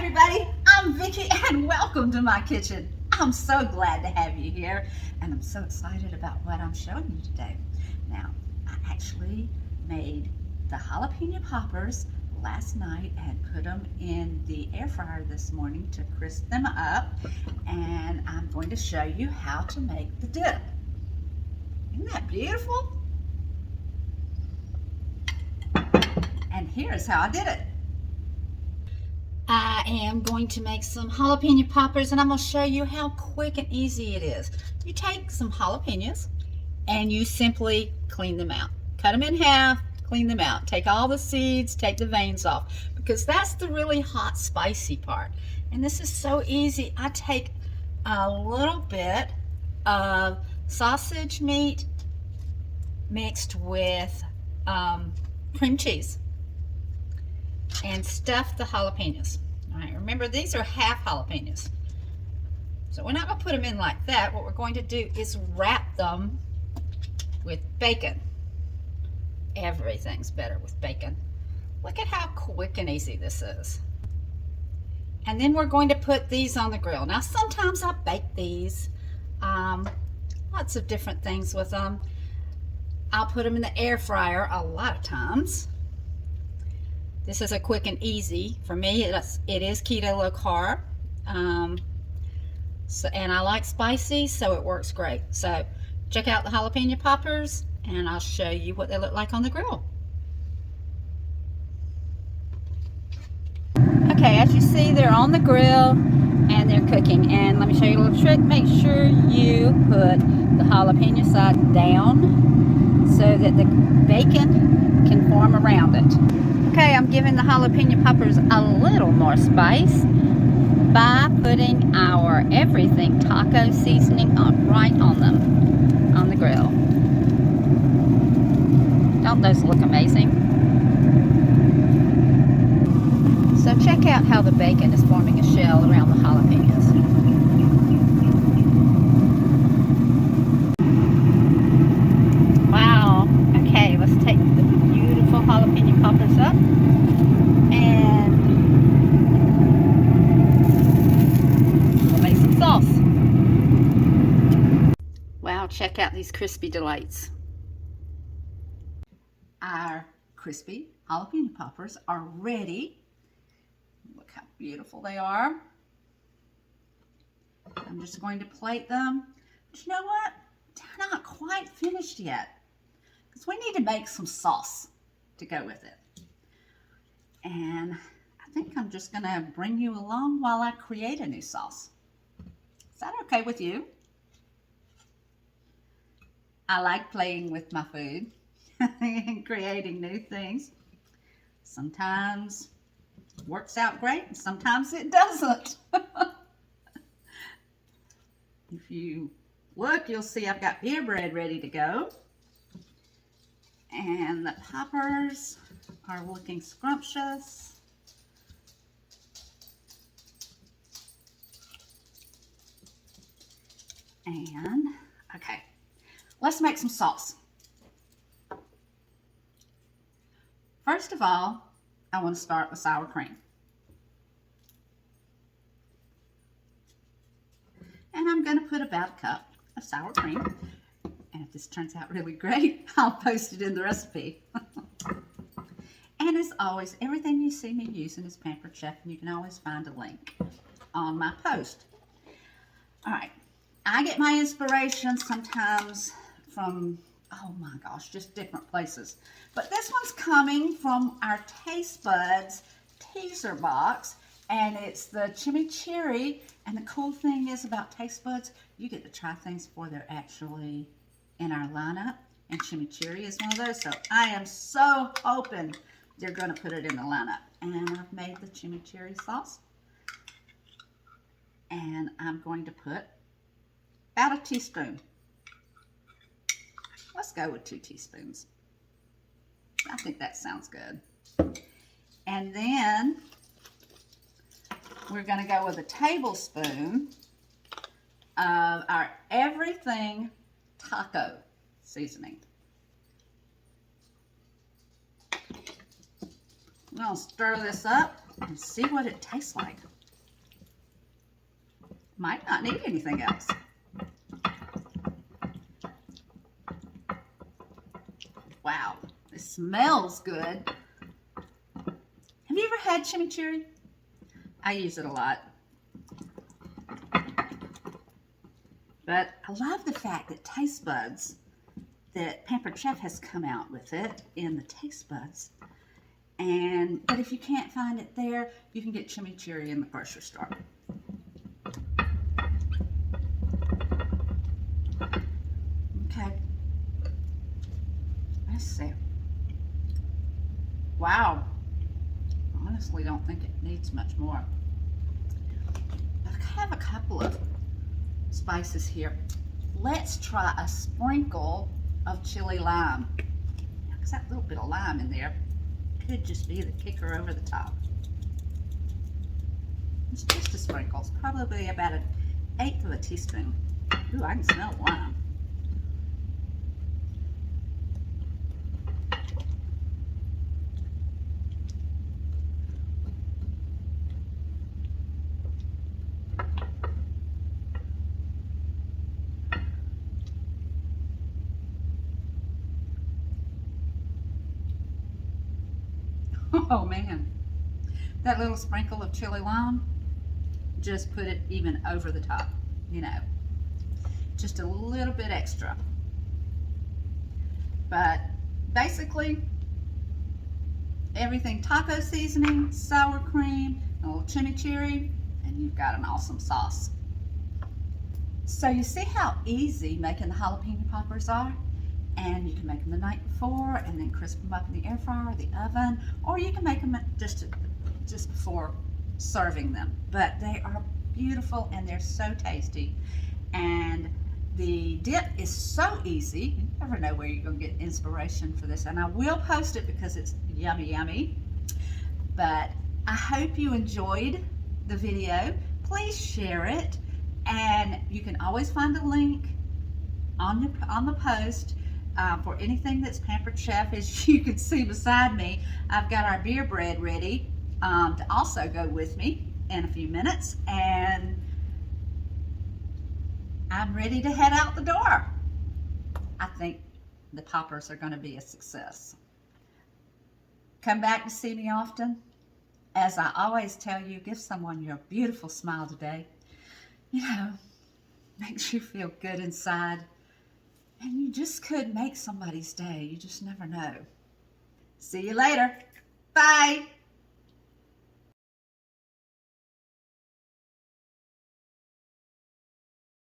everybody, I'm Vicki and welcome to my kitchen. I'm so glad to have you here and I'm so excited about what I'm showing you today. Now, I actually made the jalapeno poppers last night and put them in the air fryer this morning to crisp them up, and I'm going to show you how to make the dip. Isn't that beautiful? And here's how I did it. I am going to make some jalapeno poppers and I'm going to show you how quick and easy it is. You take some jalapenos and you simply clean them out. Cut them in half, clean them out. Take all the seeds, take the veins off, because that's the really hot, spicy part. And this is so easy. I take a little bit of sausage meat mixed with cream cheese and stuff the jalapenos. All right, remember these are half jalapenos. So we're not going to put them in like that. What we're going to do is wrap them with bacon. Everything's better with bacon. Look at how quick and easy this is. And then we're going to put these on the grill. Now sometimes I bake these, lots of different things with them. I'll put them in the air fryer a lot of times. This is a quick and easy. For me, it is keto low carb. And I like spicy, so it works great. So check out the jalapeno poppers and I'll show you what they look like on the grill. Okay, as you see, they're on the grill and they're cooking. And let me show you a little trick. Make sure you put the jalapeno side down so that the bacon can form around it. Okay, I'm giving the jalapeno poppers a little more spice by putting our everything taco seasoning right on them on the grill. Don't those look amazing? So check out how the bacon is forming a shell around the jalapenos. Wow. Okay, let's take the beautiful jalapeno poppers up and we'll make some sauce. Wow, check out these crispy delights. Our crispy jalapeno poppers are ready. Look how beautiful they are. I'm just going to plate them. But you know what? They're not quite finished yet, because we need to make some sauce to go with it. And I think I'm just going to bring you along while I create a new sauce. Is that okay with you? I like playing with my food and creating new things. Sometimes it works out great and sometimes it doesn't. If you look, you'll see I've got beer bread ready to go. And the poppers are looking scrumptious. And, okay, let's make some sauce. First of all, I want to start with sour cream. And I'm going to put about a cup of sour cream. And if this turns out really great, I'll post it in the recipe. And as always, everything you see me using is Pampered Chef, and you can always find a link on my post. All right, I get my inspiration sometimes from, oh my gosh, just different places. But this one's coming from our Taste Buds teaser box, and it's the Chimichurri. And the cool thing is about Taste Buds, you get to try things before they're actually in our lineup. And Chimichurri is one of those. So I am so hoping they're going to put it in the lineup. And I've made the Chimichurri sauce. And I'm going to put about a teaspoon. Let's go with 2 teaspoons. I think that sounds good. And then we're going to go with a tablespoon of our everything taco seasoning. I'm going to stir this up and see what it tastes like. Might not need anything else. Wow, it smells good. Have you ever had chimichurri? I use it a lot. But I love the fact that taste buds, that Pampered Chef has come out with it in the taste buds. But if you can't find it there, you can get chimichurri in the grocery store. Okay. Let's see. Wow. I honestly don't think it needs much more. I have a couple of spices here. Let's try a sprinkle of chili lime. Because that little bit of lime in there could just be the kicker over the top. It's just a sprinkle. It's probably about 1/8 of a teaspoon. Ooh, I can smell the lime. Oh man, that little sprinkle of chili lime just put it even over the top, you know, just a little bit extra. But basically, everything taco seasoning, sour cream, a little chimichurri, and you've got an awesome sauce. So you see how easy making the jalapeno poppers are? And you can make them the night before and then crisp them up in the air fryer or the oven, or you can make them just before serving them. But they are beautiful and they're so tasty. And the dip is so easy. You never know where you're going to get inspiration for this. And I will post it because it's yummy, yummy. But I hope you enjoyed the video. Please share it. And you can always find a link on the post. For anything that's Pampered Chef. As you can see beside me, I've got our beer bread ready to also go with me in a few minutes, and I'm ready to head out the door. I think the poppers are going to be a success. Come back to see me often. As I always tell you, give someone your beautiful smile today. You know, makes you feel good inside. And you just could make somebody's day. You just never know. See you later. Bye.